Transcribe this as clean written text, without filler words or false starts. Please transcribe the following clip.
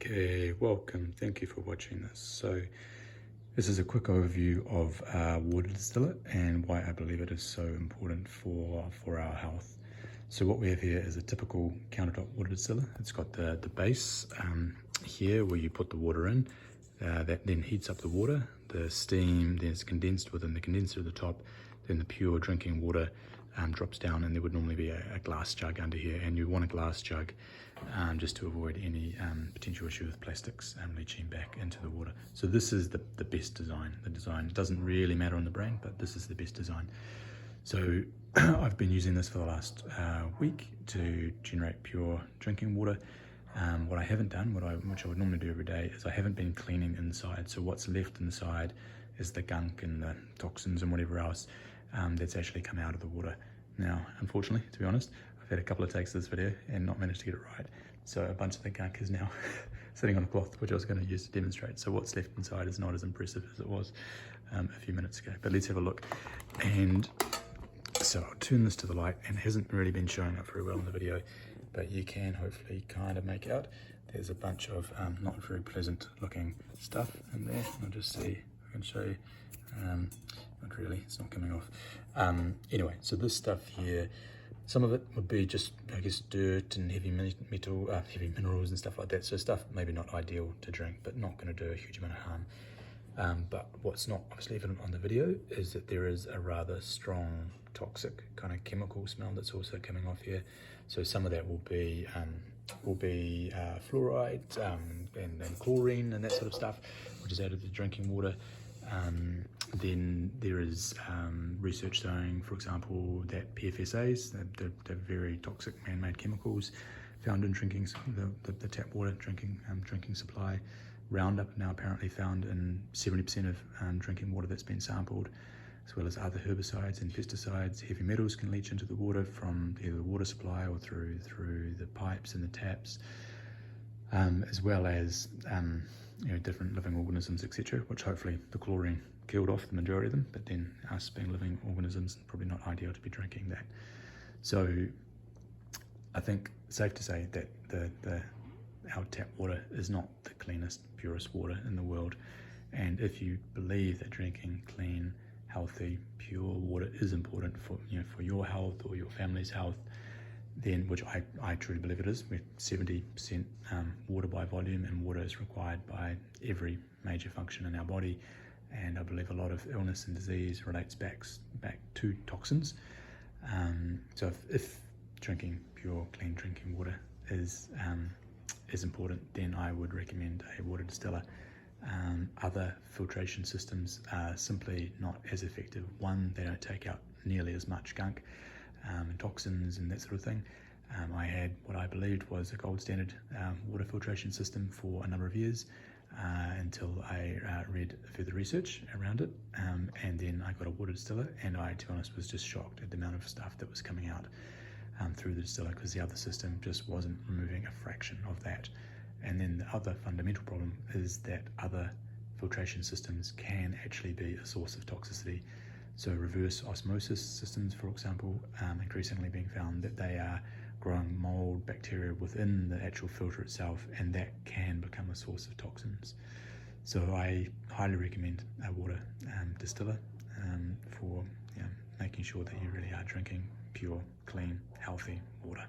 Okay, welcome. Thank you for watching this. So this is a quick overview of water distillate and why I believe it is so important for our health. So what we have here is a typical countertop water distiller. It's got the base here where you put the water in. That then heats up the water. The steam then is condensed within the condenser at the top. Then the pure drinking water drops down, and there would normally be a glass jug under here, and you want a glass jug just to avoid any potential issue with plastics leaching back into the water. So this is the best design. The design doesn't really matter on the brand, but this is the best design. So I've been using this for the last week to generate pure drinking water. What I haven't done, which I would normally do every day, is I haven't been cleaning inside. So what's left inside is the gunk and the toxins and whatever else that's actually come out of the water. Now, unfortunately, to be honest, I've had a couple of takes of this video and not managed to get it right. So a bunch of the gunk is now sitting on a cloth, which I was going to use to demonstrate. So what's left inside is not as impressive as it was a few minutes ago. But let's have a look. And so I'll turn this to the light, and it hasn't really been showing up very well in the video, but you can hopefully kind of make out there's a bunch of not very pleasant looking stuff in there. I'll just see if I can show you. Not really, it's not coming off. Anyway, so this stuff here, some of it would be just, I guess, dirt and heavy metal, heavy minerals and stuff like that. So stuff maybe not ideal to drink, but not going to do a huge amount of harm. But what's not obviously evident on the video is that there is a rather strong toxic kind of chemical smell that's also coming off here. So some of that will be fluoride and chlorine and that sort of stuff, which is added to drinking water. Then there is research showing, for example, that PFSAs, they're very toxic man-made chemicals found in drinking the tap water drinking supply. Roundup now apparently found in 70% of drinking water that's been sampled, as well as other herbicides and pesticides. Heavy metals can leach into the water from either the water supply or through the pipes and the taps, as well as different living organisms, etc., which hopefully the chlorine killed off the majority of them, but then us being living organisms, probably not ideal to be drinking that. So I think it's safe to say that our tap water is not the cleanest, purest water in the world. And if you believe that drinking clean, healthy, pure water is important for your health or your family's health, then, which I truly believe it is, we're 70% water by volume, and water is required by every major function in our body. And I believe a lot of illness and disease relates back to toxins. So if drinking pure, clean drinking water is important, then I would recommend a water distiller. Other filtration systems are simply not as effective. One, they don't take out nearly as much gunk and toxins and that sort of thing. I had what I believed was a gold standard water filtration system for a number of years until I read further research around it, and then I got a water distiller, and I, to be honest, was just shocked at the amount of stuff that was coming out through the distiller, because the other system just wasn't removing a fraction of that. And then the other fundamental problem is that other filtration systems can actually be a source of toxicity. So reverse osmosis systems, for example, increasingly being found that they are growing mold bacteria within the actual filter itself, and that can become a source of toxins. So I highly recommend a water distiller for making sure that you really are drinking pure, clean, healthy water.